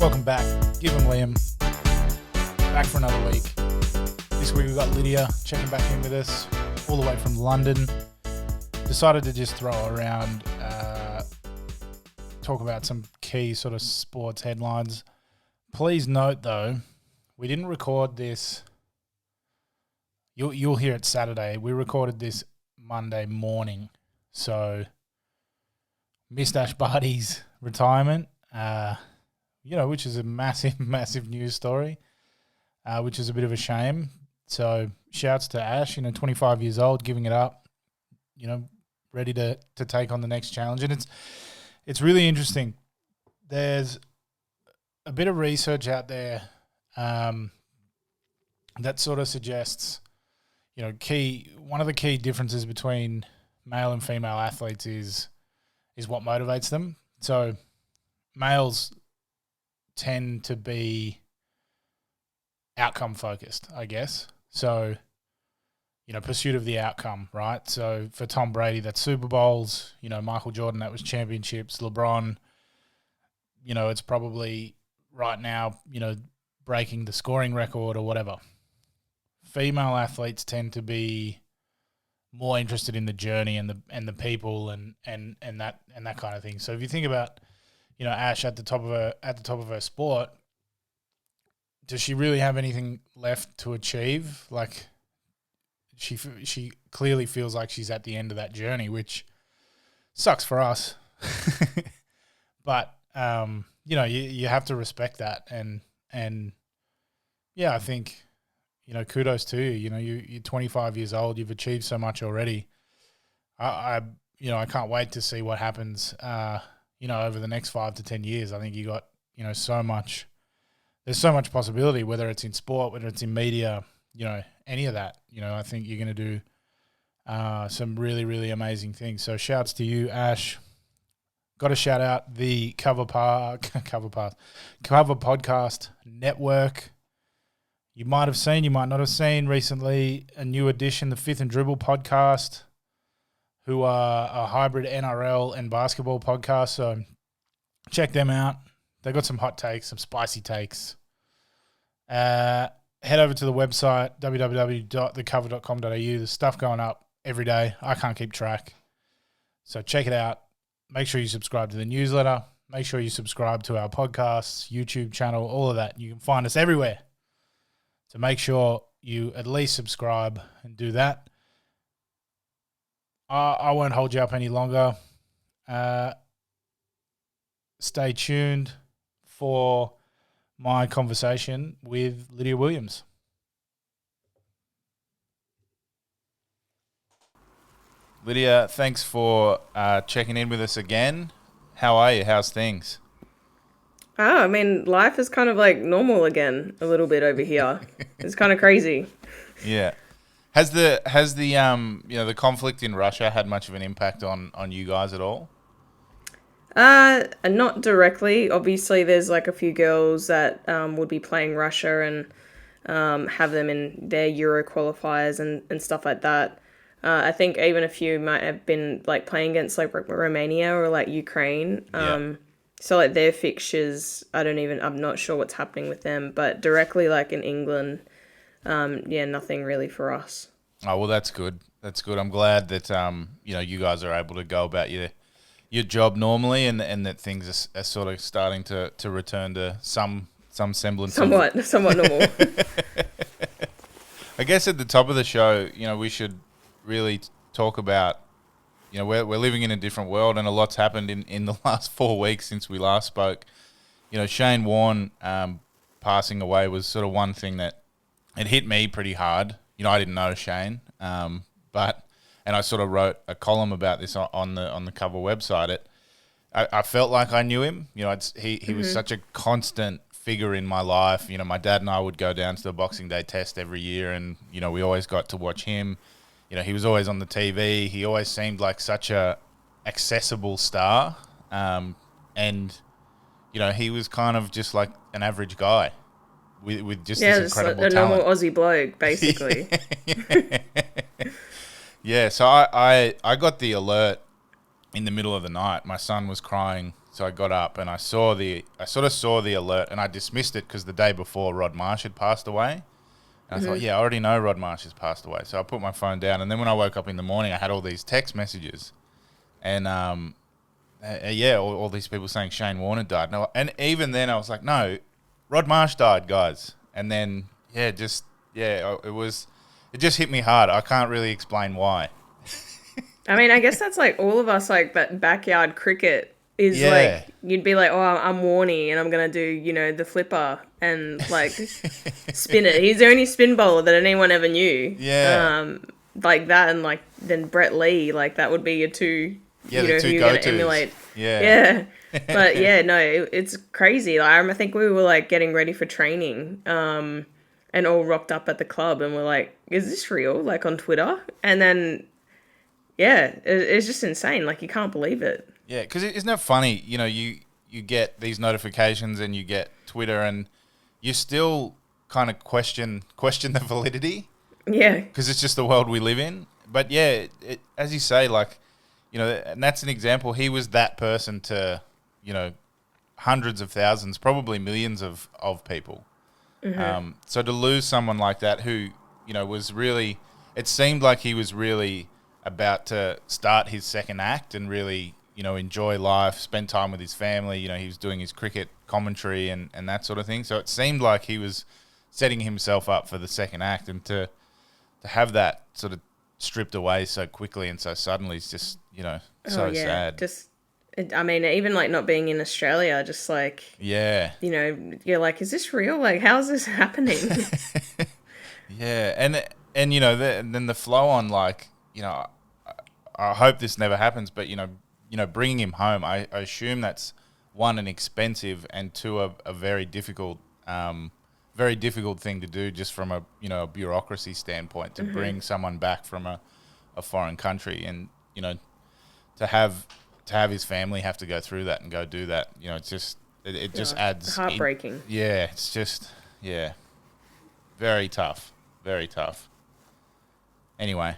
Welcome back. Give him Liam. Back for another week. This week we've got Lydia checking back in with us all the way from London. Decided to just throw around, talk about some key sort of sports headlines. Please note though, we didn't record this. You'll hear it Saturday. We recorded this Monday morning. So missed Ash Barty's retirement, which is a massive, massive news story, which is a bit of a shame. So shouts to Ash, 25 years old, giving it up, ready to take on the next challenge. And it's really interesting. There's a bit of research out there that sort of suggests, one of the key differences between male and female athletes is what motivates them. So males tend to be outcome focused, I guess. So, pursuit of the outcome, right? So for Tom Brady, that's Super Bowls. Michael Jordan, that was championships. LeBron, it's probably right now, breaking the scoring record or whatever. Female athletes tend to be more interested in the journey and the people and that kind of thing. So if you think about, Ash at the top of her sport, does she really have anything left to achieve? Like, she clearly feels like she's at the end of that journey, which sucks for us. But you have to respect that, and yeah, I think kudos to you. You're 25 years old. You've achieved so much already. I can't wait to see what happens. Over the next 5 to 10 years. I think you got so much. There's so much possibility, whether it's in sport, whether it's in media, any of that. I think you're going to do some really, really amazing things. So shouts to you, Ash. Got to shout out the Cover Podcast Network. You might have seen, you might not have seen recently a new addition, the Fifth and Dribble podcast, who are a hybrid NRL and basketball podcast. So check them out. They got some hot takes, some spicy takes. Head over to the website, www.thecover.com.au. There's stuff going up every day. I can't keep track. So check it out. Make sure you subscribe to the newsletter. Make sure you subscribe to our podcasts, YouTube channel, all of that. You can find us everywhere. So make sure you at least subscribe and do that. I won't hold you up any longer. Stay tuned for my conversation with Lydia Williams. Lydia, thanks for checking in with us again. How are you? How's things? Life is kind of like normal again a little bit over here. It's kind of crazy. Yeah. Has the conflict in Russia had much of an impact on you guys at all? Not directly. Obviously, there's like a few girls that would be playing Russia and have them in their Euro qualifiers and stuff like that. I think even a few might have been like playing against like Romania or like Ukraine. So like their fixtures, I'm not sure what's happening with them, but directly like in England, nothing really for us. Oh, well, that's good. That's good. I'm glad that you guys are able to go about your job normally, and that things are sort of starting to return to some semblance. Somewhat normal. I guess at the top of the show, we should really talk about, we're living in a different world, and a lot's happened in the last 4 weeks since we last spoke. Shane Warne passing away was sort of one thing that it hit me pretty hard. I didn't know Shane, and I sort of wrote a column about this on the Cover website. I felt like I knew him. He was such a constant figure in my life. My dad and I would go down to the Boxing Day test every year, and we always got to watch him. He was always on the TV. He always seemed like such a accessible star, and he was kind of just like an average guy with just this incredible talent. Yeah, a normal Aussie bloke, basically. Yeah, so I got the alert in the middle of the night. My son was crying So I got up and I sort of saw the alert, and I dismissed it because the day before Rod Marsh had passed away. And I thought, I already know Rod Marsh has passed away. So I put my phone down, and then when I woke up in the morning, I had all these text messages, and all these people saying Shane Warne had died. And even then, I was like, no, Rod Marsh died, guys. And then it just hit me hard. I can't really explain why. I mean, I guess that's like all of us, like that backyard cricket is like, you'd be like, oh, I'm Warnie and I'm going to do, you know, the flipper and like spin it. He's the only spin bowler that anyone ever knew. Yeah. Like that, and like then Brett Lee, like that would be your two, you know, who you're going to emulate. Yeah. But yeah, no, it's crazy. Like, I think we were like getting ready for training and all rocked up at the club and we're like, is this real? Like on Twitter. And then, it's just insane. Like you can't believe it. Yeah, because isn't that funny? You know, you get these notifications and you get Twitter, and you still kind of question the validity. Yeah, because it's just the world we live in. But yeah, as you say, like, you know, and that's an example. He was that person to, you know, hundreds of thousands, probably millions of people. Mm-hmm. So to lose someone like that, who, you know, was really, it seemed like he was really about to start his second act and really, you know, enjoy life, spend time with his family. You know, he was doing his cricket commentary and that sort of thing. So it seemed like he was setting himself up for the second act, and to have that sort of stripped away so quickly and so suddenly is just, you know, so sad. I mean, even like not being in Australia, just like, you know, you're like, is this real? Like, how's this happening? And you know, then the flow on, like, you know, I hope this never happens, but you know, bringing him home, I assume that's one, an expensive, and two, a very difficult thing to do, just from a, you know, a bureaucracy standpoint, to bring someone back from a foreign country, and, you know, to have his family have to go through that and go do that. You know, it's just it just adds heartbreaking. It's just very tough, very tough. Anyway,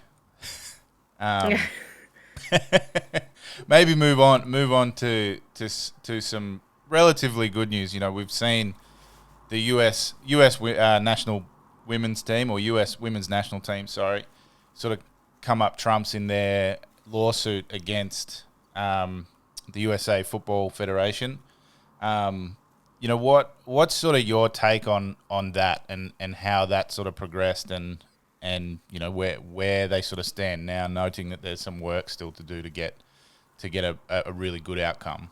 maybe move on to some relatively good news. You know, we've seen the US national women's team, or US women's national team, sorry, sort of come up trumps in their lawsuit against the USA Football Federation. You know, what's sort of your take on that, and how that sort of progressed, and you know, where they sort of stand now, noting that there's some work still to do to get a really good outcome.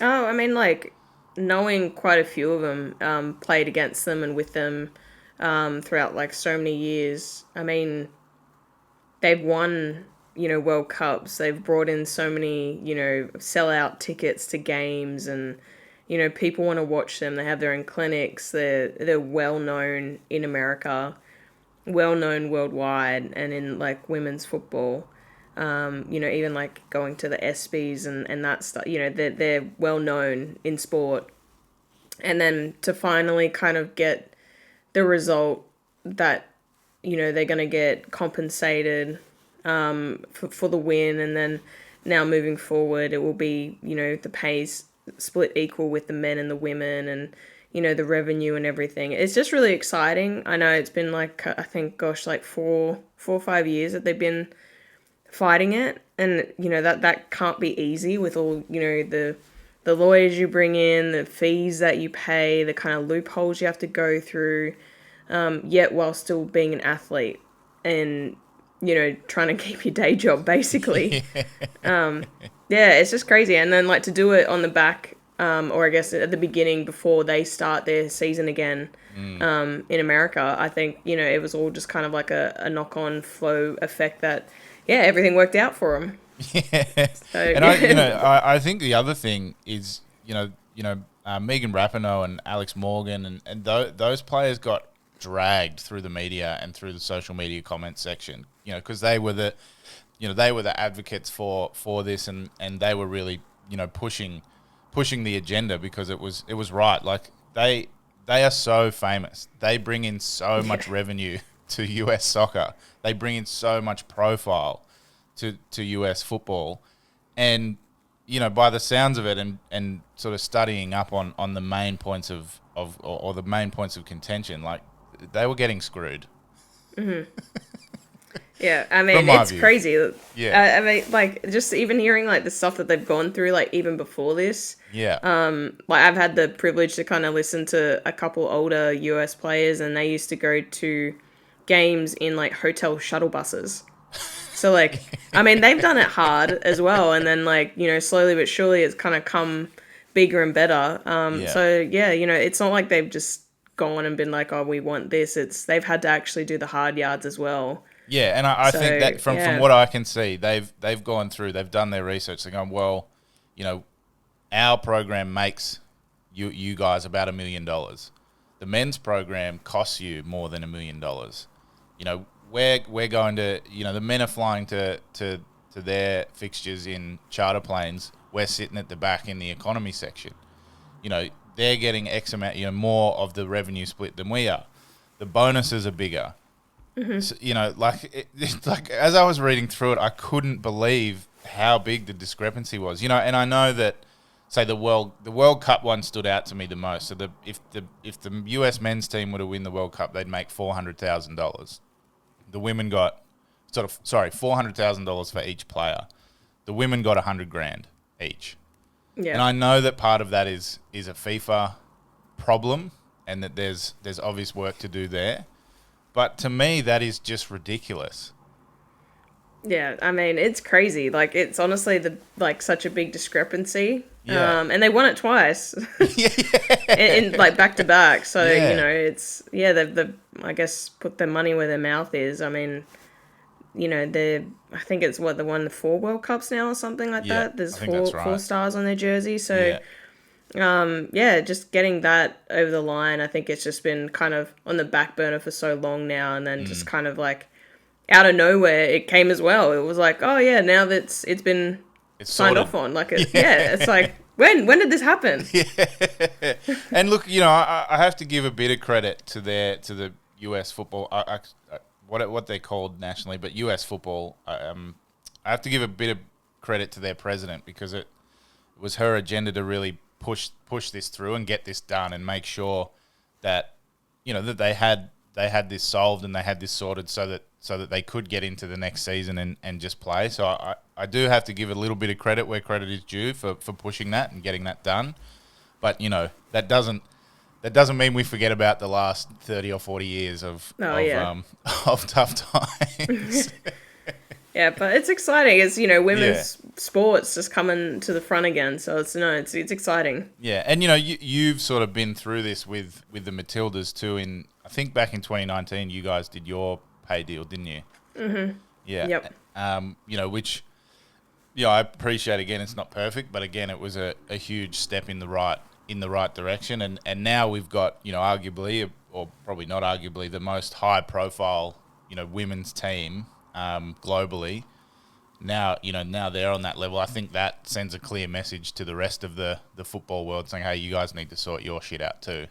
Oh, I mean, like, knowing quite a few of them, played against them and with them throughout like so many years. I mean, they've won, you know, World Cups. They've brought in so many, you know, sellout tickets to games, and, you know, people want to watch them. They have their own clinics. They're well known in America, well known worldwide, and in like women's football. You know, even like going to the ESPYs and that stuff, you know, they're well known in sport. And then to finally kind of get the result that, you know, they're going to get compensated for the win, and then now moving forward it will be, you know, the pay's split equal with the men and the women, and, you know, the revenue and everything. It's just really exciting. I know it's been like, I think, like 4 or 5 years that they've been fighting it, and, you know, that can't be easy with all, you know, the lawyers you bring in, the fees that you pay, the kind of loopholes you have to go through, yet while still being an athlete and, you know, trying to keep your day job, basically. It's just crazy. And then, like, to do it on the back, or I guess at the beginning before they start their season again, in America, I think, you know, it was all just kind of like a knock-on flow effect that, everything worked out for them. Yeah, so, and I think the other thing is, Megan Rapinoe and Alex Morgan and those players got dragged through the media and through the social media comment section, you know, because they were the advocates for this, and they were really, you know, pushing the agenda, because it was right. Like, they are so famous. They bring in so much revenue to US soccer. They bring in so much profile to US football, and by the sounds of it, and sort of studying up on the main points or the main points of contention, like they were getting screwed. Yeah, I mean, From my it's view. crazy. Yeah. I mean, like, just even hearing, like, the stuff that they've gone through, like, even before this. Yeah. Like, I've had the privilege to kind of listen to a couple older US players, and they used to go to games in, like, hotel shuttle buses. So, like, I mean, they've done it hard as well, and then, like, slowly but surely it's kind of come bigger and better. Yeah. So, yeah, it's not like they've just gone and been like, oh, we want this. They've had to actually do the hard yards as well. Yeah, and I So, think that from yeah. what I can see, they've gone through, they've done their research. They're going, well, our program makes you guys about $1 million. The men's program costs you more than $1 million. We're going to, the men are flying to their fixtures in charter planes. We're sitting at the back in the economy section. They're getting X amount, more of the revenue split than we are. The bonuses are bigger. So, like as I was reading through it, I couldn't believe how big the discrepancy was. And I know that, say, the World Cup one stood out to me the most. So if the US men's team were to win the World Cup, they'd make $400,000. The women got $400,000 for each player. The women got $100,000 each. Yeah. And I know that part of that is a FIFA problem, and that there's obvious work to do there. But to me, that is just ridiculous. Yeah, I mean, it's crazy. Like, it's honestly such a big discrepancy. Yeah. And they won it twice. Yeah. in like back to back. So, Yeah. it's they've I guess put their money where their mouth is. I mean, I think it's they won the 4 World Cups now or something like Yeah, that. There's I think that's right. 4 stars on their jersey. So just getting that over the line, I think it's just been kind of on the back burner for so long now, and then just kind of like out of nowhere it came as well. It was like, oh yeah, now that it's been signed sorted. off on. Like, it's like, when did this happen? Yeah. And look, I have to give a bit of credit to the US football, what they're called nationally, but US football. I have to give a bit of credit to their president, because it was her agenda to really push this through and get this done and make sure that that they had this solved and they had this sorted so that they could get into the next season and just play. So I do have to give a little bit of credit where credit is due for pushing that and getting that done. But that doesn't mean we forget about the last 30 or 40 years of tough times. Yeah, but it's exciting. It's women's sports just coming to the front again. So it's exciting. Yeah, and you've sort of been through this with the Matildas too. I think back in 2019, you guys did your pay deal, didn't you? Mm-hmm. Yeah. Yep. Which I appreciate. Again, it's not perfect, but again, it was a huge step in the right direction. And now we've got arguably, or probably not arguably, the most high profile women's team globally. Now they're on that level. I think that sends a clear message to the rest of the football world, saying, hey, you guys need to sort your shit out too.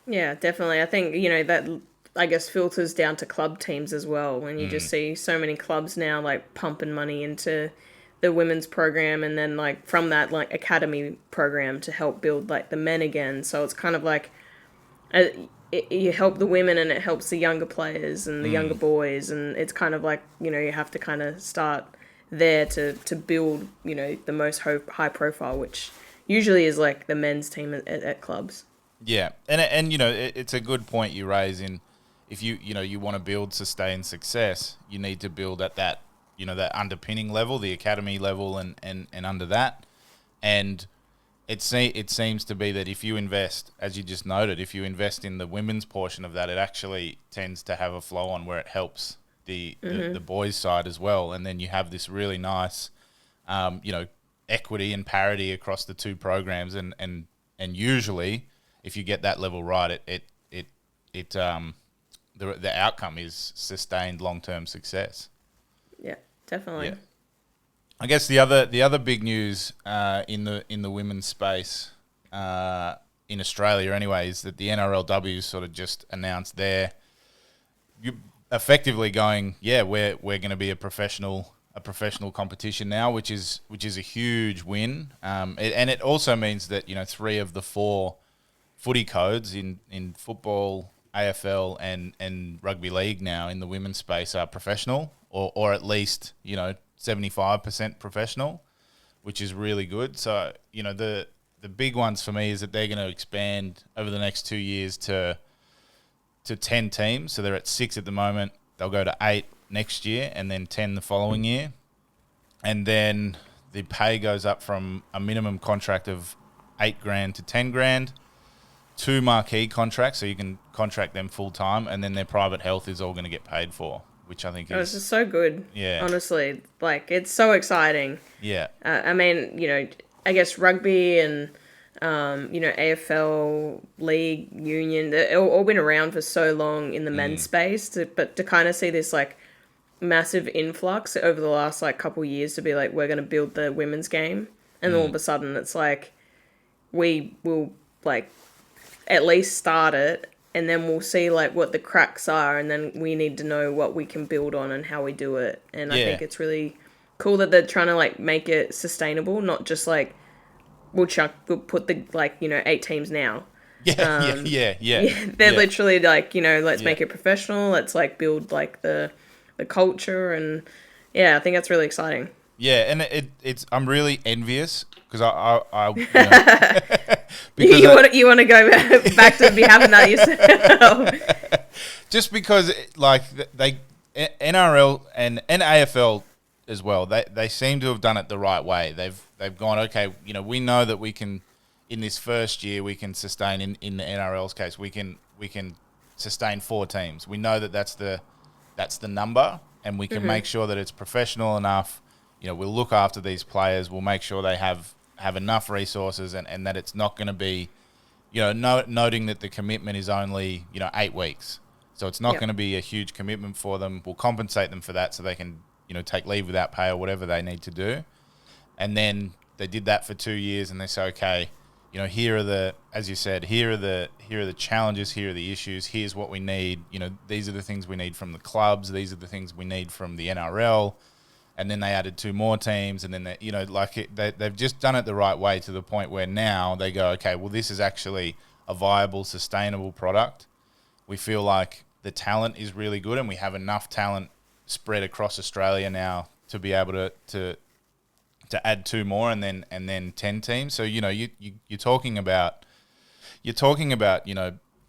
Yeah, definitely. I think that, I guess, filters down to club teams as well, when you just see so many clubs now like pumping money into the women's program, and then like from that like academy program to help build like the men again. So it's kind of like you help the women and it helps the younger players and the younger boys, and it's kind of like you have to kind of start there to build the most high profile, which usually is like the men's team at clubs. Yeah, and it's a good point you raise. In if you want to build sustained success, you need to build at that that underpinning level, the academy level, and under that. And it seems to be that if you invest, as you just noted, if you invest in the women's portion of that, it actually tends to have a flow on where it helps the boys' side as well, and then you have this really nice, equity and parity across the two programs, and usually, if you get that level right, the outcome is sustained long-term success. Yeah, definitely. Yeah. I guess the other big news in the women's space in Australia anyway is that the NRL W sort of just announced they're effectively going, we're going to be a professional a professional competition now, which is a huge win. And it also means that 3 of the 4 footy codes in football, AFL, and rugby league now in the women's space are professional, or at least 75% professional, which is really good. So the big ones for me is that they're going to expand over the next 2 years to 10 teams. So they're at 6 at the moment. They'll go to 8 next year and then 10 the following year. And then the pay goes up from a minimum contract of $8,000 to $10,000, 2 marquee contracts, so you can contract them full time, and then their private health is all going to get paid for, which I think is... This is so good. Yeah. Honestly, like, it's so exciting. Yeah. I mean, I guess rugby and, AFL, league, union, they've all been around for so long in the men's space, but to kind of see this, like, massive influx over the last, like, couple years to be like, we're going to build the women's game, and all of a sudden it's like, we will, like, at least start it, and then we'll see, like, what the cracks are, and then we need to know what we can build on and how we do it. And I think it's really cool that they're trying to, like, make it sustainable, not just, like, we'll put the, like, 8 teams now. Yeah. They're literally, like, let's make it professional, let's, like, build, like, the culture, and, I think that's really exciting. Yeah, and it's I'm really envious because I you want to go back to be having that yourself. Just because they NRL and AFL as well, they seem to have done it the right way. They've gone, okay, we know that we can, in this first year, we can sustain in the NRL's case, we can sustain 4 teams. We know that that's the number, and we can make sure that it's professional enough. We'll look after these players. We'll make sure they have enough resources, and that it's not going to be, noting that the commitment is only, 8 weeks. So it's not going to be a huge commitment for them. We'll compensate them for that so they can, take leave without pay or whatever they need to do. And then they did that for 2 years, and they say, okay, here are the, as you said, here are the challenges, here are the issues, here's what we need. These are the things we need from the clubs. These are the things we need from the NRL. And then they added 2 more teams, and then they've just done it the right way to the point where now they go, okay, well, this is actually a viable, sustainable product. We feel like the talent is really good, and we have enough talent spread across Australia now to be able to add 2 more and then 10 teams. So you're talking about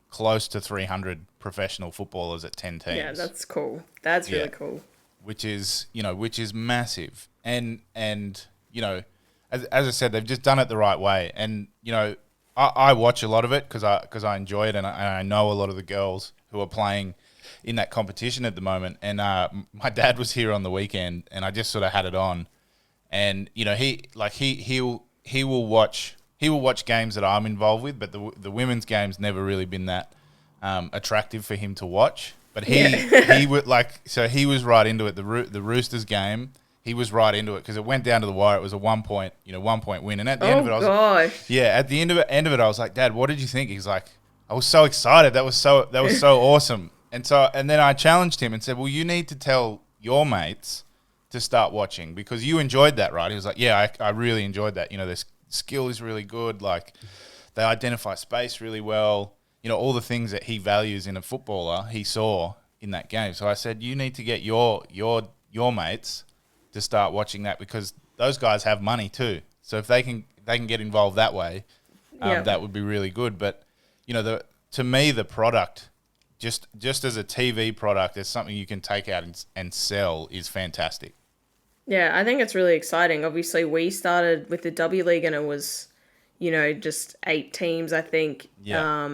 close to 300 professional footballers at 10 teams. Yeah, that's cool. That's really cool. Which is massive, and as I said, they've just done it the right way. And I watch a lot of it because I enjoy it, and I know a lot of the girls who are playing in that competition at the moment. And my dad was here on the weekend, and I just sort of had it on, and he will watch games that I'm involved with, but the women's game's never really been that attractive for him to watch. But he would he was right into it. The Roosters game, he was right into it because it went down to the wire. It was a 1 point win, and at the end of it, at the end of it, I was like, Dad, what did you think? He's like, I was so excited. That was so awesome. And then I challenged him and said, well, you need to tell your mates to start watching because you enjoyed that, right? He was like, yeah, I really enjoyed that. Their skill is really good. Like, they identify space really well. All the things that he values in a footballer, he saw in that game. So I said, you need to get your mates to start watching that because those guys have money too. So if they can get involved that way, that would be really good. But to me, the product, just as a TV product, as something you can take out and sell, is fantastic. Yeah, I think it's really exciting. Obviously, we started with the W League, and it was, just 8 teams, I think. Yeah.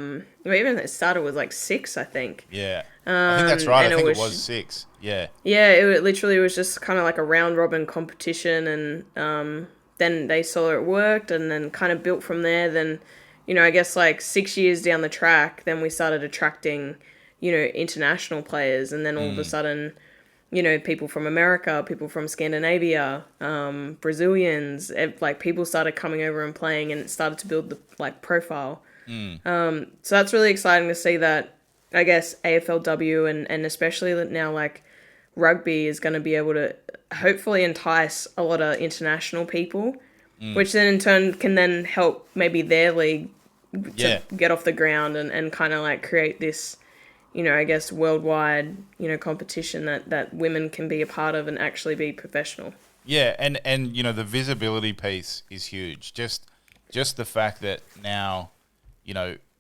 Even it started with like 6, I think. Yeah. I think that's right. I think it was 6. Yeah. Yeah, it literally was just kind of like a round robin competition, and then they saw it worked, and then kind of built from there. Then, I guess like 6 years down the track, then we started attracting, international players, and then all of a sudden, people from America, people from Scandinavia, Brazilians, people started coming over and playing, and it started to build the profile. So that's really exciting to see that, I guess, AFLW and especially now rugby is going to be able to hopefully entice a lot of international people, which then in turn can then help maybe their league to get off the ground and kind of like create this, I guess, worldwide, competition that women can be a part of and actually be professional. Yeah, and the visibility piece is huge. Just the fact that now,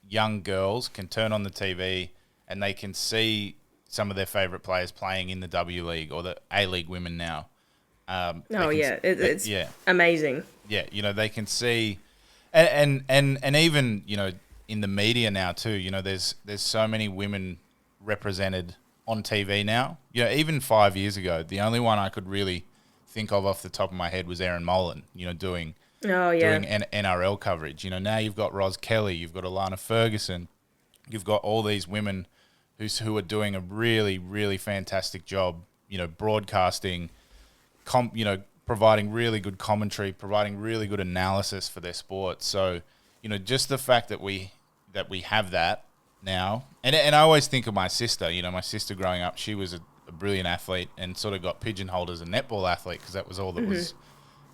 young girls can turn on the TV and they can see some of their favourite players playing in the W League or the A League women now. It's amazing. Yeah, they can see, and even in the media now too. There's so many women represented on TV now. Even 5 years ago, the only one I could really think of off the top of my head was Erin Molan. Doing NRL coverage. Now you've got Ros Kelly, you've got Alana Ferguson, you've got all these women who are doing a really, really fantastic job. Broadcasting, providing really good commentary, providing really good analysis for their sport. So, just the fact that we have that now, and I always think of my sister. My sister growing up, she was a brilliant athlete and sort of got pigeonholed as a netball athlete because that was all that was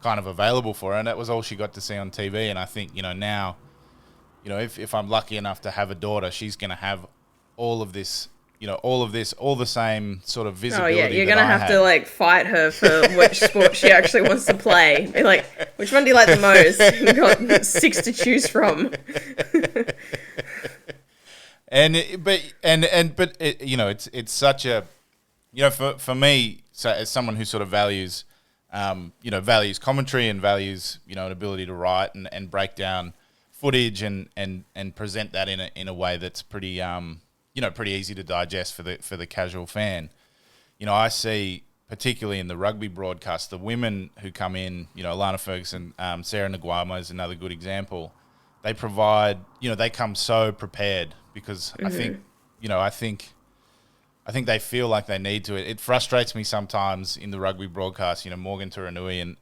kind of available for her, and that was all she got to see on TV. And I think now, if I'm lucky enough to have a daughter, she's going to have all of this, all the same sort of visibility. Oh yeah, you're going to have to like fight her for which sport she actually wants to play. Be like, which one do you like the most? You've got 6 to choose from. It's such a, for me, so as someone who sort of values, values commentary and values, an ability to write and break down footage and present that in a way that's pretty, pretty easy to digest for the casual fan. I see, particularly in the rugby broadcast, the women who come in, Alana Ferguson, Sarah Nguama is another good example. They provide, they come so prepared because I think they feel like they need to. It frustrates me sometimes in the rugby broadcast. Morgan Turanui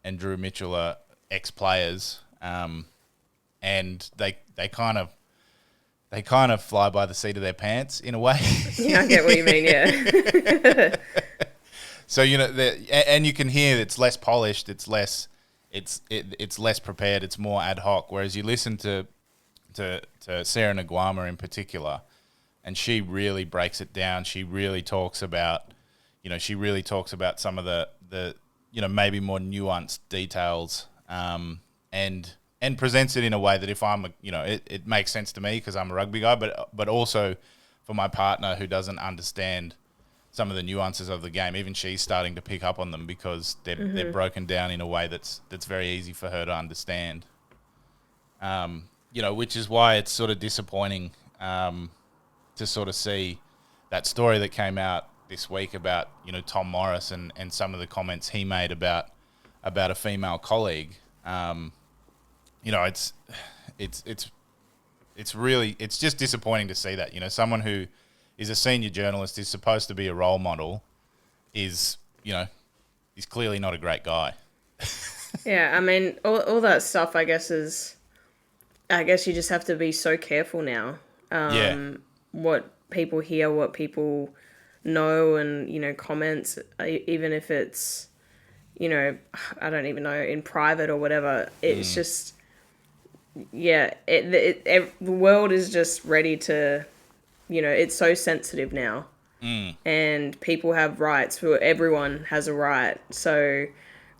and Drew Mitchell are ex-players, and they kind of fly by the seat of their pants in a way. Yeah, I get what you mean. Yeah. So and you can hear it's less polished. It's less. It's less prepared. It's more ad hoc. Whereas you listen to Sarah Nguama in particular, and she really breaks it down. She really talks about, some of the maybe more nuanced details, and presents it in a way that if I'm it makes sense to me because I'm a rugby guy, but also for my partner who doesn't understand some of the nuances of the game. Even she's starting to pick up on them because they're broken down in a way that's very easy for her to understand. Which is why it's sort of disappointing to sort of see that story that came out this week about Tom Morris and some of the comments he made about a female colleague. It's just disappointing to see that someone who is a senior journalist, is supposed to be a role model, is clearly not a great guy. Yeah, I mean, all that stuff, I guess you just have to be so careful now. What people hear, what people know, and, comments, even if it's, I don't even know, in private or whatever, it's just, the world is just ready to, it's so sensitive now. And people have rights. Everyone has a right. So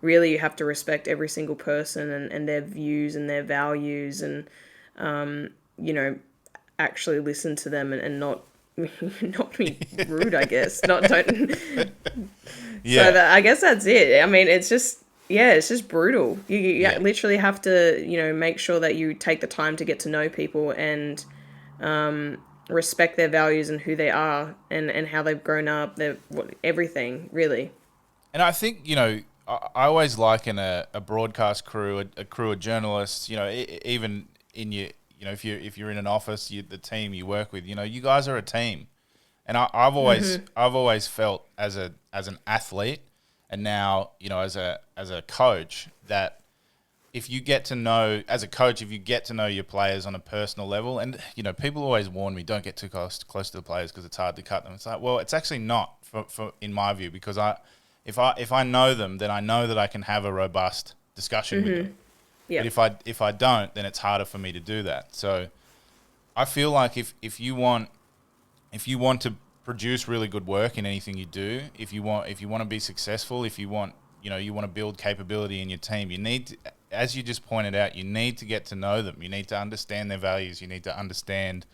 really you have to respect every single person and their views and their values and, actually listen to them and not be rude, I guess. Don't. Yeah. So I guess that's it. I mean, it's just brutal. You literally have to, make sure that you take the time to get to know people and respect their values and who they are and how they've grown up, everything, really. And I think, I always liken a broadcast crew, a crew of journalists, even in your, if you're in an office, the team you work with, you guys are a team. And I've always felt as an athlete and now, as a coach that if you get to know, as a coach, if you get to know your players on a personal level, and, you know, people always warn me, don't get too close to the players because it's hard to cut them. It's like, well, it's actually not, for in my view, because if I know them, then I know that I can have a robust discussion with them. Yep. But if I don't, then it's harder for me to do that. So I feel like if you want to produce really good work in anything you do, if you want to be successful, if you want to build capability in your team, you need to, as you just pointed out, you need to get to know them. You need to understand their values. You need to understand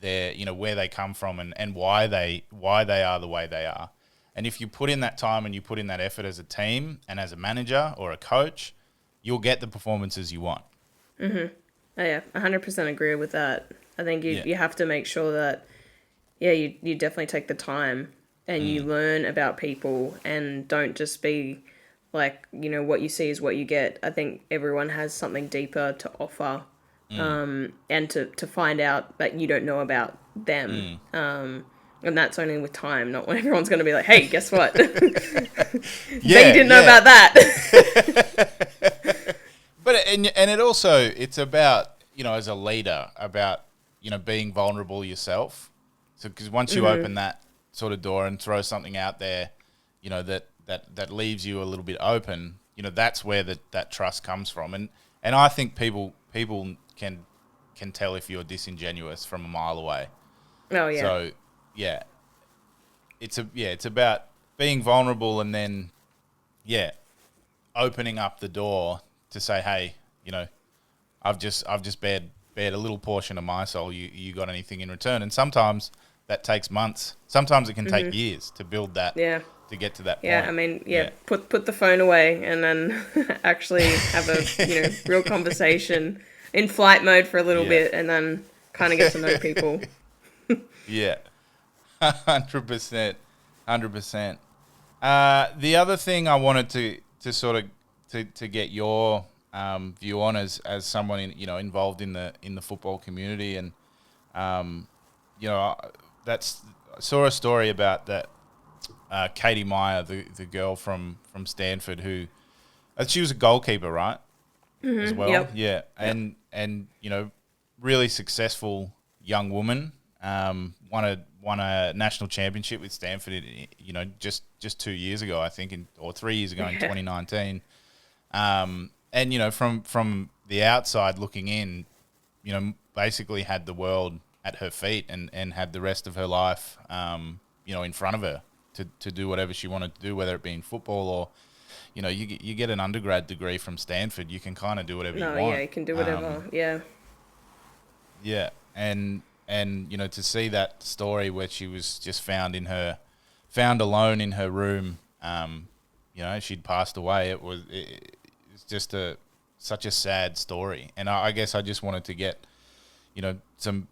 their, where they come from and why they are the way they are. And if you put in that time and you put in that effort as a team and as a manager or a coach, you'll get the performances you want. Oh, yeah, 100% agree with that. I think you have to make sure that, you definitely take the time and you learn about people and don't just be like, what you see is what you get. I think everyone has something deeper to offer, and to find out that you don't know about them. And that's only with time, not when everyone's going to be like, hey, guess what? But you didn't know about that. But it also, it's about, as a leader, about, being vulnerable yourself. So, because once you open that sort of door and throw something out there, that leaves you a little bit open, that's where that trust comes from. And I think people can tell if you're disingenuous from a mile away. Oh, yeah. So, yeah, it's about being vulnerable and then, opening up the door to say, hey, I've just bared a little portion of my soul. You got anything in return? And sometimes that takes months. Sometimes it can take years to build that. Yeah. To get to that point. Yeah, I mean, put the phone away and then actually have a real conversation in flight mode for a little bit, and then kind of get to know people. Yeah, 100%, 100%. The other thing I wanted to sort of to get your view on as someone involved in the football community, and I saw a story about that. Katie Meyer, the girl from Stanford, who she was a goalkeeper, right? As well, yep. Yeah, and really successful young woman. Won a national championship with Stanford, just 2 years ago, I think, or 3 years ago in 2019. And from the outside looking in, basically had the world at her feet and had the rest of her life, in front of her. To do whatever she wanted to do, whether it be in football or, you get an undergrad degree from Stanford, you can kind of do whatever you want. Yeah, you can do whatever. Yeah. Yeah, and to see that story where she was just found alone in her room, she'd passed away. It's just such a sad story, and I guess I just wanted to get, some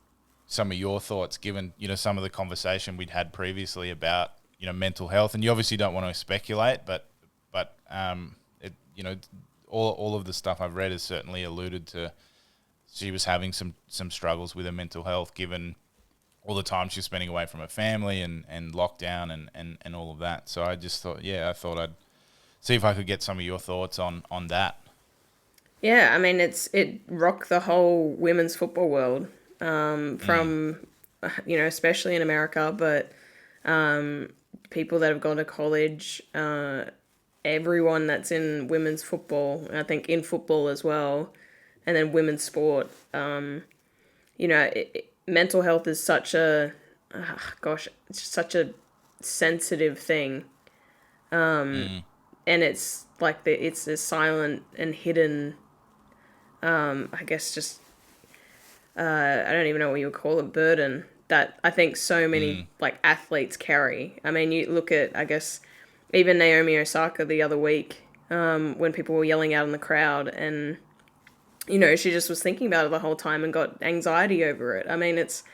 of your thoughts, given some of the conversation we'd had previously about mental health, and you obviously don't want to speculate, but all of the stuff I've read has certainly alluded to she was having some struggles with her mental health, given all the time she was spending away from her family and lockdown and all of that. So I just thought, I thought I'd see if I could get some of your thoughts on that. Yeah, I mean, it rocked the whole women's football world, from especially in America, but people that have gone to college, everyone that's in women's football, I think in football as well, and then women's sport. Mental health is such a, it's such a sensitive thing, and it's like it's a silent and hidden, I guess just, I don't even know what you would call it, burden that I think so many like athletes carry. I mean, you look at, I guess, even Naomi Osaka the other week, when people were yelling out in the crowd, and she just was thinking about it the whole time and got anxiety over it. I mean, it's,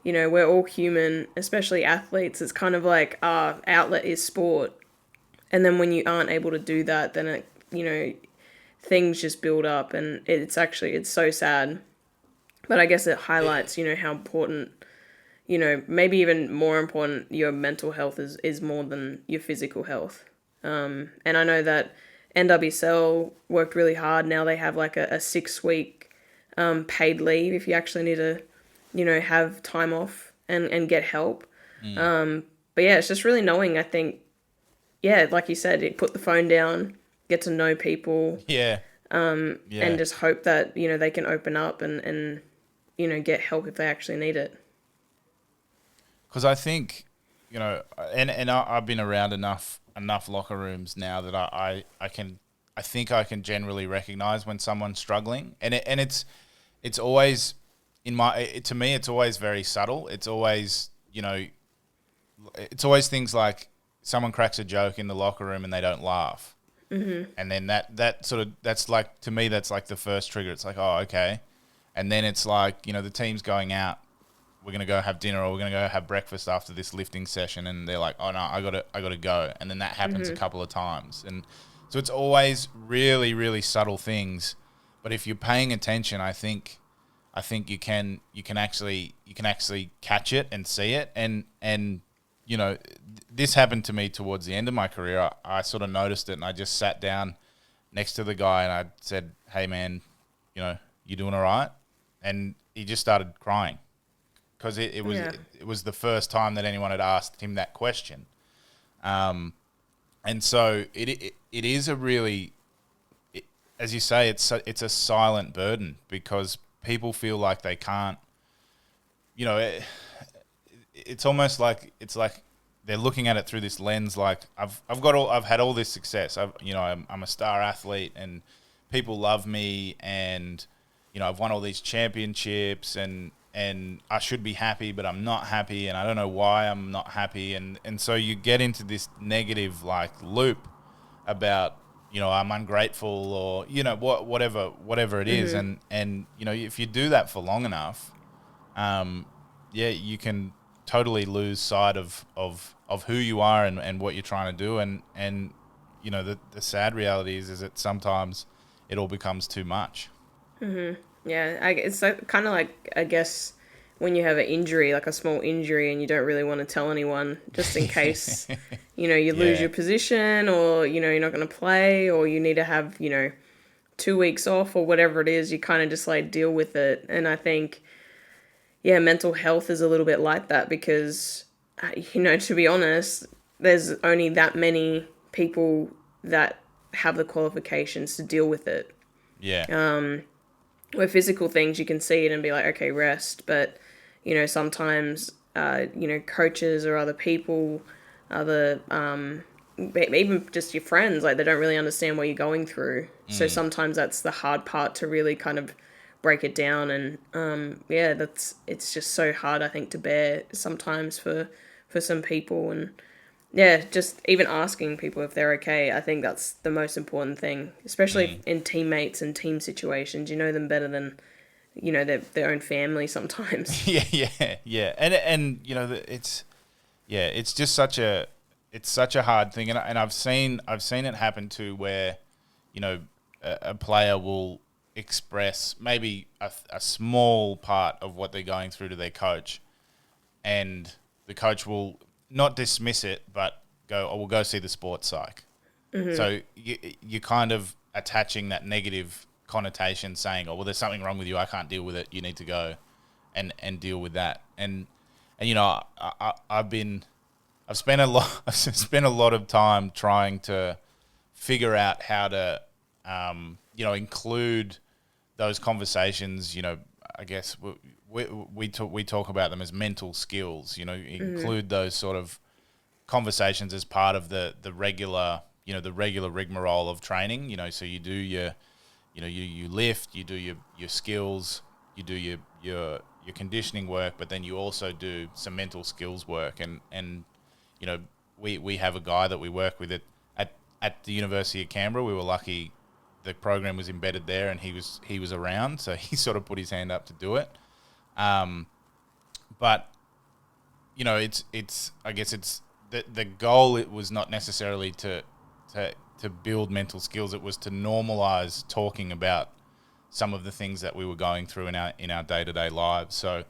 we're all human, especially athletes. It's kind of like our outlet is sport, and then when you aren't able to do that, then it, things just build up, and it's so sad. But I guess it highlights, how important, maybe even more important, your mental health is more than your physical health. And I know that NWSL worked really hard. Now they have like a 6 week paid leave if you actually need to, have time off and get help. But yeah, it's just really knowing, I think, yeah, like you said, put the phone down, get to know people. Yeah. And just hope that, they can open up and get help if they actually need it. Because I think, I've been around enough locker rooms now that I think I can generally recognize when someone's struggling, and it's always to me it's always very subtle. It's always it's always things like someone cracks a joke in the locker room and they don't laugh, and then that's like, to me, that's like the first trigger. It's like, oh, okay, and then it's like, the team's going out. We're going to go have dinner, or we're going to go have breakfast after this lifting session, and they're like, oh no, I got to go. And then that happens a couple of times. And so it's always really, really subtle things. But if you're paying attention, I think you can actually catch it and see it. And this happened to me towards the end of my career. I sort of noticed it, and I just sat down next to the guy and I said, hey man, you doing all right? And he just started crying. Because it was the first time that anyone had asked him that question, and so it is a really, as you say, it's a silent burden, because people feel like they can't, it's almost like they're looking at it through this lens, like I've had all this success, I'm a star athlete and people love me, and I've won all these championships, and I should be happy, but I'm not happy, and I don't know why I'm not happy, and so you get into this negative like loop about I'm ungrateful, or whatever it is, and if you do that for long enough, you can totally lose sight of who you are and what you're trying to do, and the sad reality is that sometimes it all becomes too much. Yeah, it's kind of like, I guess, when you have an injury, like a small injury, and you don't really want to tell anyone, just in case, you lose your position, or, you're not going to play, or you need to have, 2 weeks off, or whatever it is. You kind of just like deal with it. And I think, mental health is a little bit like that, because, to be honest, there's only that many people that have the qualifications to deal with it. Yeah. Where physical things, you can see it and be like, okay, rest. But, sometimes, coaches or other people, even just your friends, like, they don't really understand what you're going through. So sometimes that's the hard part, to really kind of break it down. And, it's just so hard, I think, to bear sometimes for some people. And just even asking people if they're okay, I think that's the most important thing, especially in teammates and team situations. You know them better than, their own family sometimes. Yeah. And it's just such a hard thing. And I've seen it happen too, where, a player will express maybe a small part of what they're going through to their coach, and the coach will not dismiss it, but go, we'll go see the sports psych. So you're kind of attaching that negative connotation, saying, oh, well, there's something wrong with you, I can't deal with it, you need to go and deal with that. And I've spent a lot of time trying to figure out how to include those conversations. I guess we talk about them as mental skills. Include those sort of conversations as part of the regular rigmarole of training. So you do you lift, you do your skills, you do your conditioning work, but then you also do some mental skills work. And we have a guy that we work with at the University of Canberra. We were lucky the program was embedded there, and he was around, so he sort of put his hand up to do it. But it's I guess it's the goal. It was not necessarily to build mental skills. It was to normalize talking about some of the things that we were going through in our day-to-day lives. So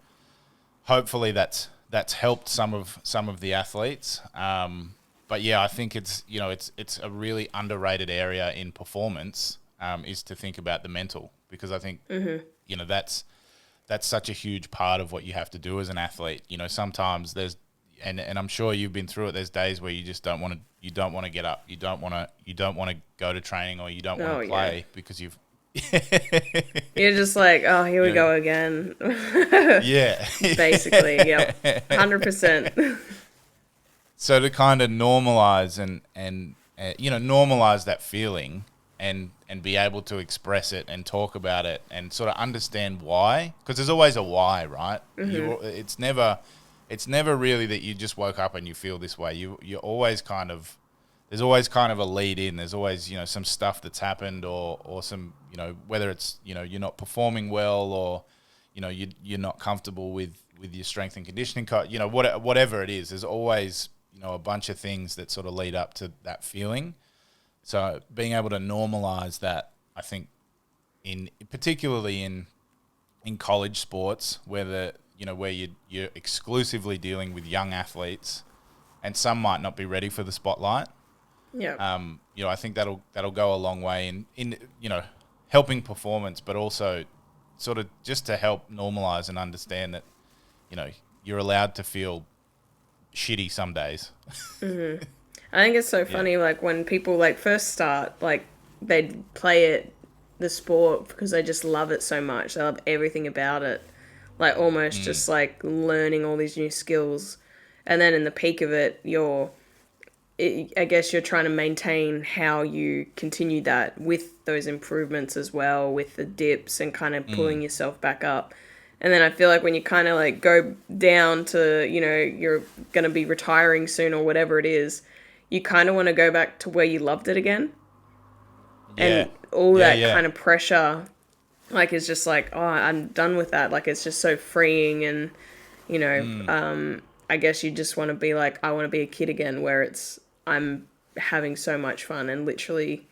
hopefully that's helped some of the athletes. but yeah, I think it's it's a really underrated area in performance, is to think about the mental, because I think that's such a huge part of what you have to do as an athlete. Sometimes there's, and I'm sure you've been through it. There's days where you just don't want to get up. You don't want to go to training, or you don't want to play because you've. You're just like, oh, here we go again. Yeah. Basically, yeah, 100%. So to kind of normalize and normalize that feeling and be able to express it and talk about it and sort of understand why, because there's always a why, right? It's never really that you just woke up and you feel this way. You're always there's always kind of a lead in. There's always, some stuff that's happened or some, whether it's, you're not performing well, or, you're not comfortable with your strength and conditioning, whatever it is, there's always, a bunch of things that sort of lead up to that feeling. So being able to normalize that, I think, particularly in college sports, where you're exclusively dealing with young athletes, and some might not be ready for the spotlight. Yeah. I think that'll go a long way in helping performance, but also sort of just to help normalize and understand that, you're allowed to feel shitty some days. I think it's so funny, like when people first start, they play the sport because they just love it so much. They love everything about it. Almost just learning all these new skills. And then in the peak of it, I guess you're trying to maintain how you continue that with those improvements as well, with the dips and kind of pulling yourself back up. And then I feel like when you kind of go down to, you're going to be retiring soon or whatever it is, you kind of want to go back to where you loved it again. Yeah. And all that kind of pressure, is just oh, I'm done with that. It's just so freeing. And, I guess you just want to be I want to be a kid again, where I'm having so much fun and literally,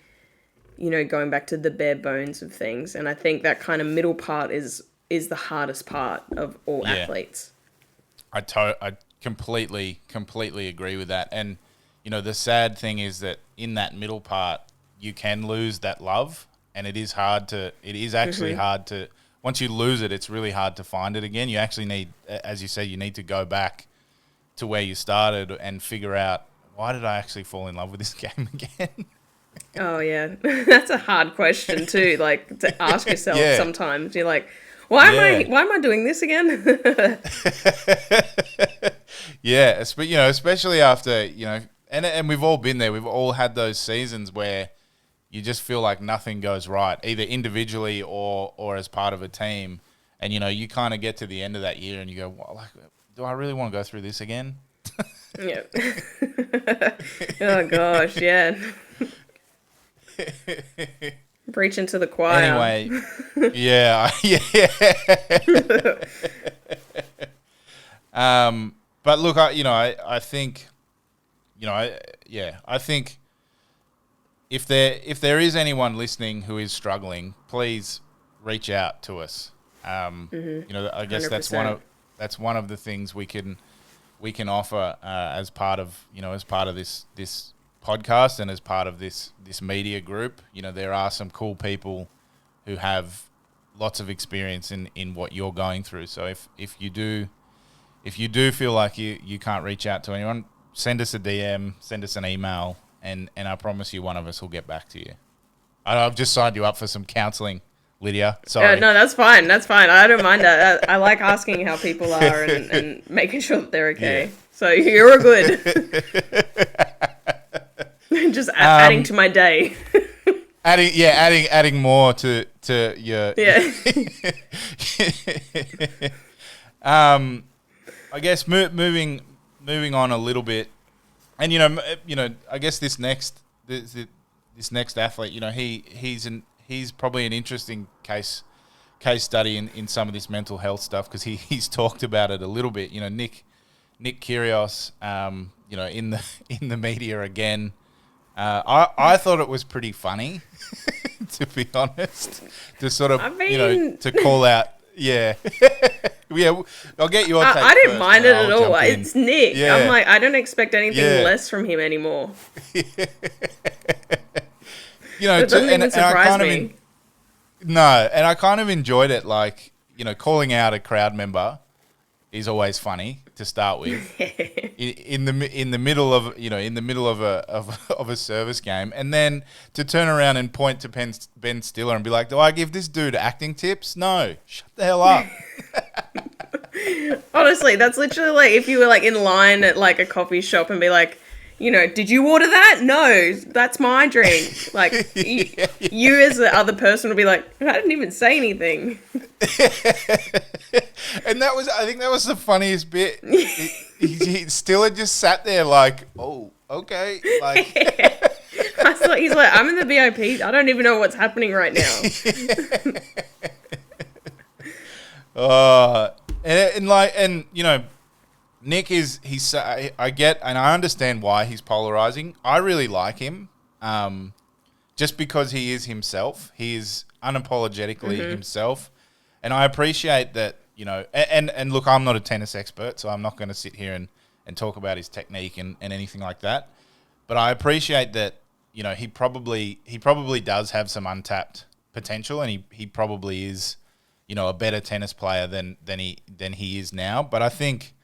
going back to the bare bones of things. And I think that kind of middle part is the hardest part of all athletes. I completely agree with that. And, the sad thing is that in that middle part, you can lose that love, and it is actually hard to, once you lose it, it's really hard to find it again. You actually need, as you say, you need to go back to where you started and figure out, why did I actually fall in love with this game again? Oh, yeah. That's a hard question, too, to ask yourself sometimes. You're like, why am I doing this again? Yeah, especially after, and we've all been there. We've all had those seasons where you just feel like nothing goes right, either individually or as part of a team. And, you kind of get to the end of that year and you go, well, do I really want to go through this again? Yeah. Oh, gosh, yeah. Preaching to the choir. Anyway, yeah. But look, I think, I think if there is anyone listening who is struggling, please reach out to us. I guess 100%. that's one of the things we can offer as part of this podcast and as part of this media group. There are some cool people who have lots of experience in what you're going through. So if you do feel like you can't reach out to anyone, send us a DM, send us an email, and I promise you one of us will get back to you. I've just signed you up for some counselling, Lydia. Sorry. No, that's fine. I don't mind that. I like asking how people are and making sure that they're okay. Yeah. So you're all good. Just adding to my day. adding more to your. Yeah. I guess moving on a little bit, and I guess this next athlete, he's probably an interesting case study in some of this mental health stuff, because he's talked about it a little bit. Nick Kyrgios, in the media again. I thought it was pretty funny, to be honest, to sort of to call out Yeah. Yeah, I'll get your take I didn't first, mind and it then at I'll all. jump in. It's Nick. Yeah. I'm like, I don't expect anything Yeah. less from him anymore. You know, It doesn't even surprise me. No, and I kind of enjoyed it. Like, you know, calling out a crowd member is always funny to start with. in the middle of a service game, and then to turn around and point to Ben Stiller and be like, "Do I give this dude acting tips? No, shut the hell up." Honestly, that's literally like if you were like in line at like a coffee shop and be like, you know, did you order that? No, that's my drink. Like, you as the other person would be like, I didn't even say anything. And I think that was the funniest bit. He Stiller just sat there like, oh, okay. Like, I thought he's like, I'm in the VIP. I don't even know what's happening right now. And you know, Nick I get and I understand why he's polarizing. I really like him, just because he is himself. He is unapologetically himself, and I appreciate that. You know, and look, I'm not a tennis expert, so I'm not going to sit here and talk about his technique and anything like that. But I appreciate that. You know, he probably does have some untapped potential, and he probably is, you know, a better tennis player than he is now. But I think,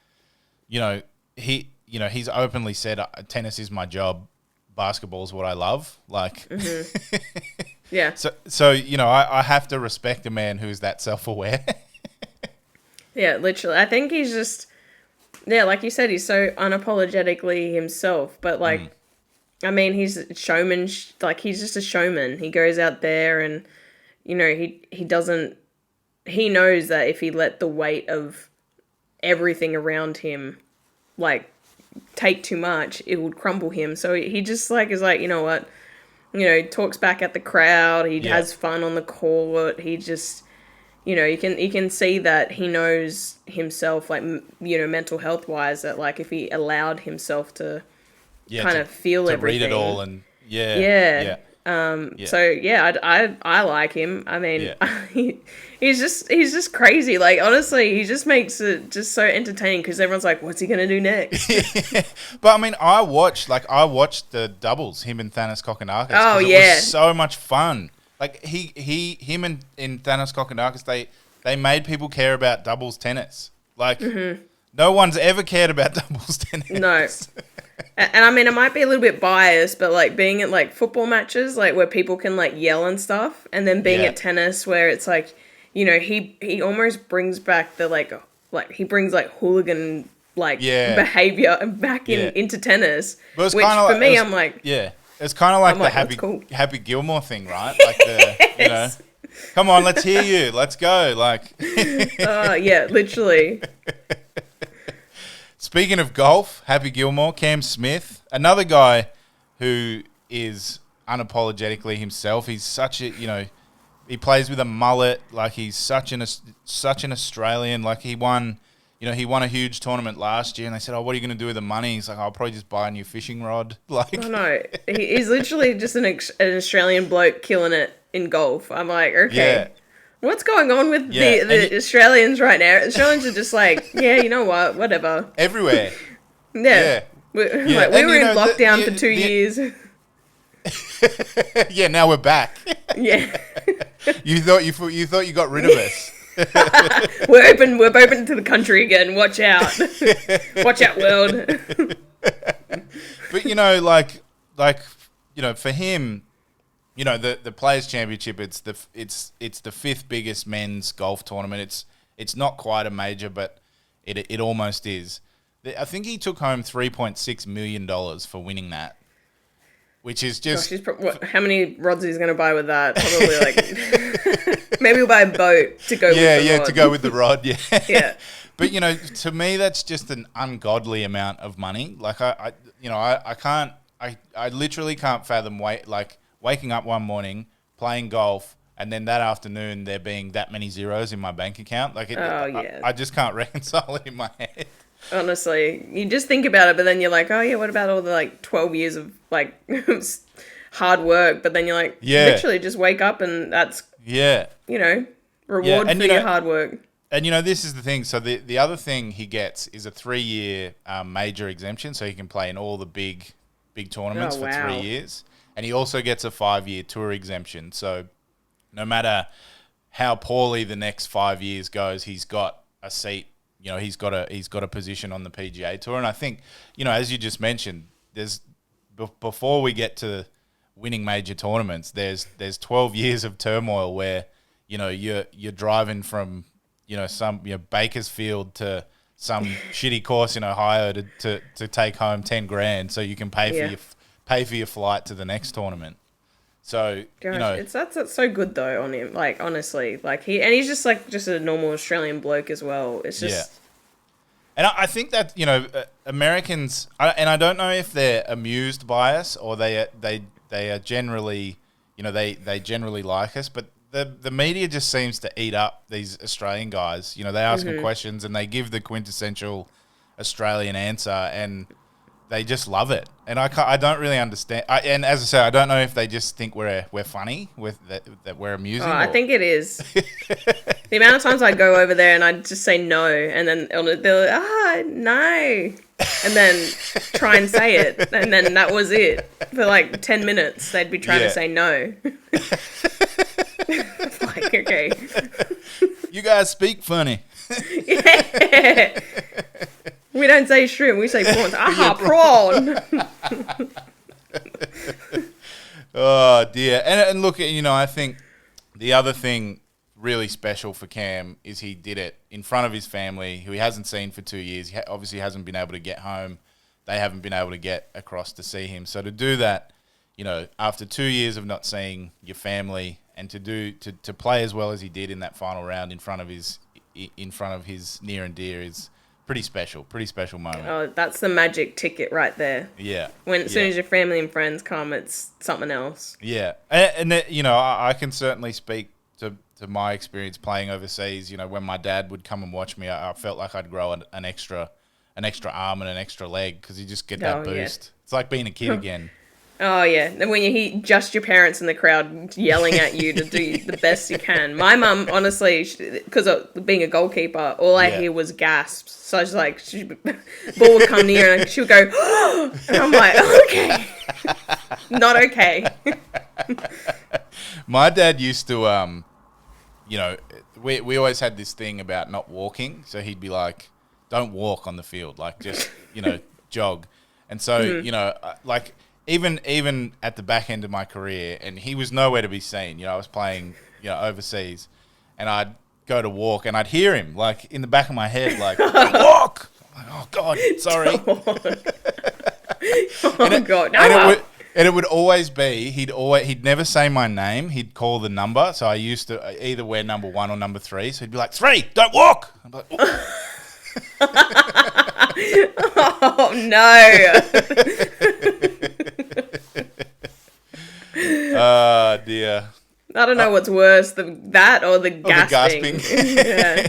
you know, he's openly said tennis is my job, basketball is what I love. Like, yeah. So you know, I have to respect a man who's that self-aware. Yeah, literally. I think he's just, yeah, like you said, he's so unapologetically himself. But like, I mean, he's a showman. Like, he's just a showman. He goes out there and, you know, he doesn't. He knows that if he let the weight of everything around him, like, take too much, it would crumble him. So he just, like, is like, you know what? You know, he talks back at the crowd. He has fun on the court. He just, you know, you can see that he knows himself, like, you know, mental health wise, that, like, if he allowed himself to kind of feel everything. To read it all and, So yeah, I like him. I mean, he's just crazy. Like, honestly, he just makes it just so entertaining because everyone's like, "What's he gonna do next?" But I mean, I watched the doubles, him and Thanos Kokonakis. Oh it yeah, was so much fun. Like him and Thanos Kokonakis, they made people care about doubles tennis. Like no one's ever cared about doubles tennis. No. And I mean, it might be a little bit biased, but like being at like football matches, like where people can like yell and stuff, and then being at tennis where it's like, you know, he almost brings back the like he brings like hooligan behavior back into tennis. Which for me, I'm like, it's kind of like the Happy Gilmore thing, right? Like you know, come on, let's hear you, let's go, like. Yeah, literally. Speaking of golf, Happy Gilmore, Cam Smith, another guy who is unapologetically himself. He's such a, you know, he plays with a mullet. Like, he's such an Australian. Like, he won a huge tournament last year, and they said, "Oh, what are you going to do with the money?" He's like, "I'll probably just buy a new fishing rod." Like, no, he's literally just an Australian bloke killing it in golf. I'm like, okay. Yeah. What's going on with the Australians right now? Australians are just like, yeah, you know what, whatever. Everywhere. Yeah. We were in lockdown for 2 years. Yeah, now we're back. Yeah. You thought you got rid of us. We're open to the country again. Watch out. Watch out, world. But you know, like you know, for him, you know, the Players Championship, it's the fifth biggest men's golf tournament. It's not quite a major, but it almost is. I think he took home $3.6 million for winning that, which is just... Gosh, how many rods he's going to buy with that? Probably like... Maybe we'll buy a boat to go with the rod. To go with the rod, yeah. Yeah. But, you know, to me, that's just an ungodly amount of money. Like, I literally can't fathom waking up one morning, playing golf, and then that afternoon there being that many zeros in my bank account. Like, I just can't reconcile it in my head. Honestly, you just think about it, but then you're like, oh yeah, what about all the like 12 years of like hard work? But then you're like, literally just wake up and that's, you know, Reward for your hard work. And, this is the thing. So the other thing he gets is a 3-year major exemption, so he can play in all the big tournaments for 3 years. And he also gets a 5-year tour exemption. So no matter how poorly the next 5 years goes, he's got a seat. He's got a position on the PGA Tour. And I think, as you just mentioned, before we get to winning major tournaments, there's 12 years of turmoil where you're driving from some Bakersfield to some shitty course in Ohio to take home 10 grand so you can pay for your flight to the next tournament. So that's so good though on him. Like honestly, like he's just a normal Australian bloke as well. It's just And I think that Americans, and I don't know if they're amused by us or they are generally they generally like us, but the media just seems to eat up these Australian guys. They ask them questions and they give the quintessential Australian answer, and they just love it. And I don't really understand. And as I say, I don't know if they just think we're funny with that we're amusing. I think it is. The amount of times I go over there and I just say no, and then they're like, no, and then try and say it, and then that was it for like 10 minutes. They'd be trying to say no. Like, okay. You guys speak funny. Yeah. We don't say shrimp, we say prawns. Prawn. Oh, dear. And look, I think the other thing really special for Cam is he did it in front of his family, who he hasn't seen for 2 years. He obviously hasn't been able to get home. They haven't been able to get across to see him. So to do that, after 2 years of not seeing your family, and to play as well as he did in that final round in front of his near and dear is pretty special moment. Oh, that's the magic ticket right there. Yeah. As soon as your family and friends come, it's something else. Yeah. And I can certainly speak to my experience playing overseas. When my dad would come and watch me, I felt like I'd grow an extra arm and an extra leg because you just get that boost. Yeah. It's like being a kid again. Oh, yeah. And when you hear just your parents in the crowd yelling at you to do the best you can. My mum, honestly, because of being a goalkeeper, all I hear was gasps. So I was like, ball would come near and she would go, oh! And I'm like, okay. Not okay. My dad used to, we always had this thing about not walking. So he'd be like, don't walk on the field. Like, just, jog. And so, like... Even at the back end of my career, and he was nowhere to be seen. I was playing, overseas, and I'd go to walk, and I'd hear him, like, in the back of my head, like, walk! I'm like, oh, God, sorry. God, no. And it would always be, he'd never say my name. He'd call the number, so I used to either wear number 1 or number 3, so he'd be like, 3, don't walk! I'm like, oh, no. Oh, dear. I don't know what's worse, that or the gasping. Yeah.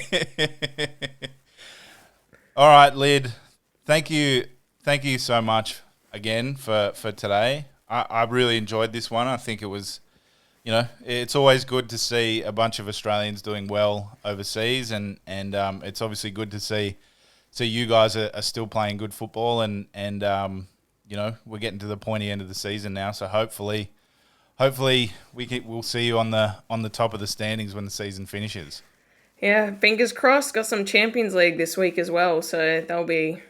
All right, Lyd. Thank you so much again for today. I really enjoyed this one. I think it was, it's always good to see a bunch of Australians doing well overseas, and it's obviously good to see you guys are still playing good football, and we're getting to the pointy end of the season now. So hopefully we'll see you on the top of the standings when the season finishes. Yeah, fingers crossed. Got some Champions League this week as well, so there'll be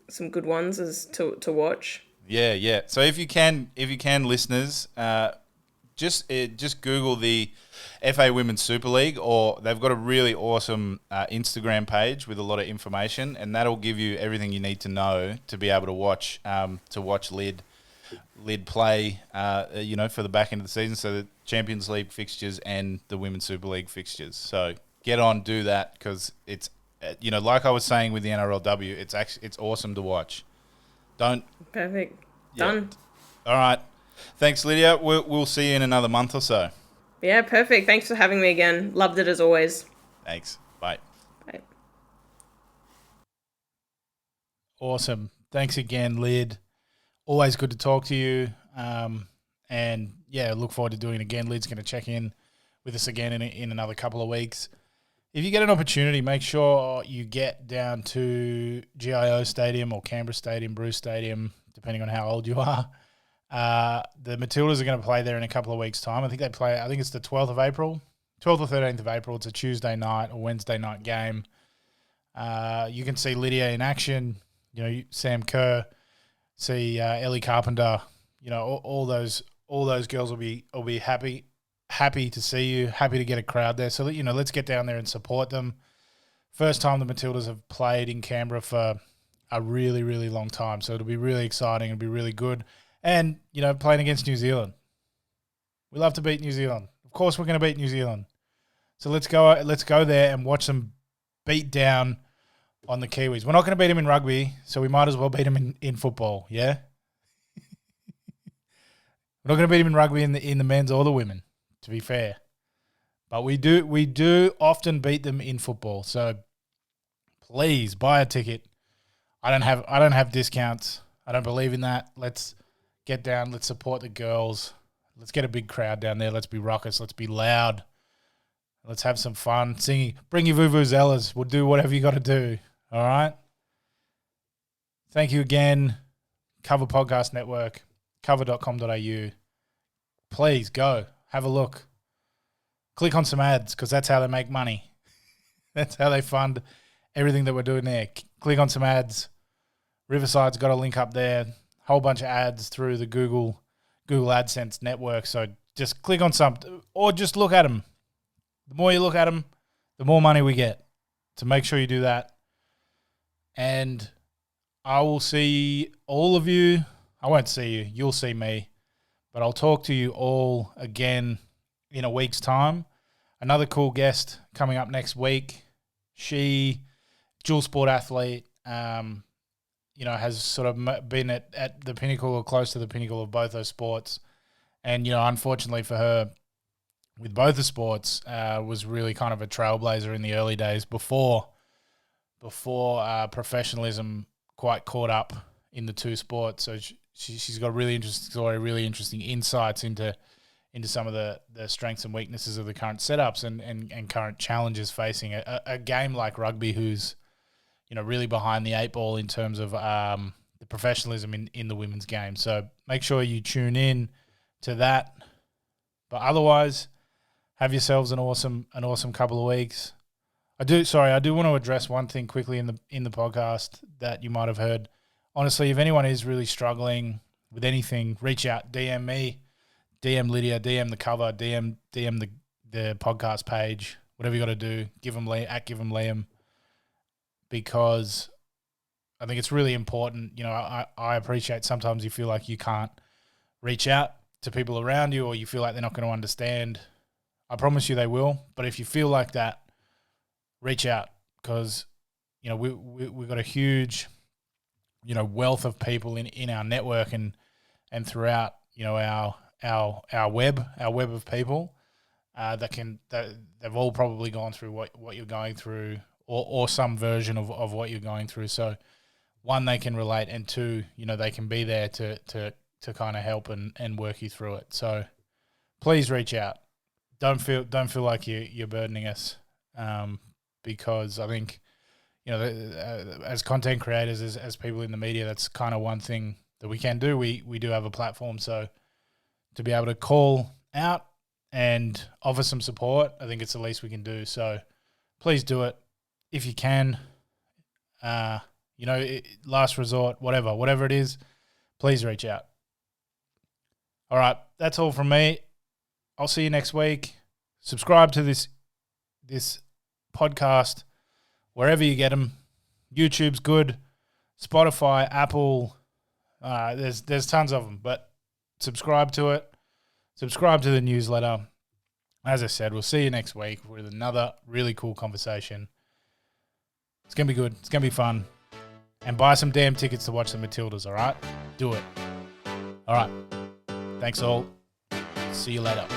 some good ones to watch. Yeah. So if you can, listeners, just Google the FA Women's Super League, or they've got a really awesome Instagram page with a lot of information, and that'll give you everything you need to know to be able to watch Lyd play, for the back end of the season. So the Champions League fixtures and the Women's Super League fixtures. So get on, do that, because it's, like I was saying with the NRL W, it's awesome to watch. Perfect. Done. All right. Thanks, Lydia. We'll see you in another month or so. Yeah, perfect. Thanks for having me again. Loved it as always. Thanks. Bye. Bye. Awesome. Thanks again, Lyd. Always good to talk to you. And yeah, look forward to doing it again. Lyd's going to check in with us again in another couple of weeks. if you get an opportunity, make sure you get down to GIO Stadium or Canberra Stadium, Bruce Stadium, depending on how old you are. The Matildas are going to play there in a couple of weeks' time. I think it's the 12th of April, 12th or 13th of April. It's a Tuesday night or Wednesday night game. You can see Lydia in action, Sam Kerr, see Ellie Carpenter, all those girls will be happy to see you, happy to get a crowd there. So, let's get down there and support them. First time the Matildas have played in Canberra for a really, really long time. So it'll be really exciting. It'll be really good. And, playing against New Zealand. We love to beat New Zealand. Of course we're going to beat New Zealand. So let's go there and watch them beat down on the Kiwis. We're not going to beat them in rugby, so we might as well beat them in football, yeah? We're not going to beat them in rugby in the men's or the women, to be fair. But we do often beat them in football. So please buy a ticket. I don't have discounts. I don't believe in that. Let's get down. Let's support the girls. Let's get a big crowd down there. Let's be raucous. Let's be loud. Let's have some fun singing. Bring your vuvuzelas. We'll do whatever you got to do. All right. Thank you again, Cover Podcast Network, cover.com.au. Please go have a look. Click on some ads because that's how they make money. That's how they fund everything that we're doing there. Click on some ads. Riverside's got a link up there. Whole bunch of ads through the Google AdSense network. So just click on some or just look at them. The more you look at them, the more money we get. So make sure you do that. And I will see all of you. I won't see you. You'll see me. But I'll talk to you all again in a week's time. Another cool guest coming up next week. She, dual sport athlete, has sort of been at the pinnacle or close to the pinnacle of both those sports. And, unfortunately for her, with both the sports, was really kind of a trailblazer in the early days before professionalism quite caught up in the two sports. So she's got a really interesting story, really interesting insights into some of the strengths and weaknesses of the current setups and current challenges facing a game like rugby, who's really behind the eight ball in terms of the professionalism in the women's game. So make sure you tune in to that. But otherwise, have yourselves an awesome couple of weeks. I do want to address one thing quickly in the podcast that you might have heard. Honestly, if anyone is really struggling with anything, reach out, DM me, DM Lydia, DM the cover, DM the podcast page, whatever you got to do. Give them Liam, because I think it's really important. I appreciate sometimes you feel like you can't reach out to people around you, or you feel like they're not going to understand. I promise you they will. But if you feel like that, reach out, because we've got a huge wealth of people in our network and throughout our web of people that they've all probably gone through what you're going through, or some version of what you're going through. So one, they can relate, and two, they can be there to kind of help and work you through it. So please reach out. Don't feel like you're burdening us, because I think as content creators, as people in the media, that's kind of one thing that we can do. We do have a platform, so to be able to call out and offer some support, I think it's the least we can do. So please do it if you can. Last resort, whatever it is, please reach out. All right, that's all from me. I'll see you next week. Subscribe to this podcast wherever you get them. YouTube's good. Spotify, Apple, there's tons of them. But subscribe to it. Subscribe to the newsletter. As I said, we'll see you next week with another really cool conversation. It's going to be good. It's going to be fun. And buy some damn tickets to watch the Matildas, all right? Do it. All right. Thanks all. See you later.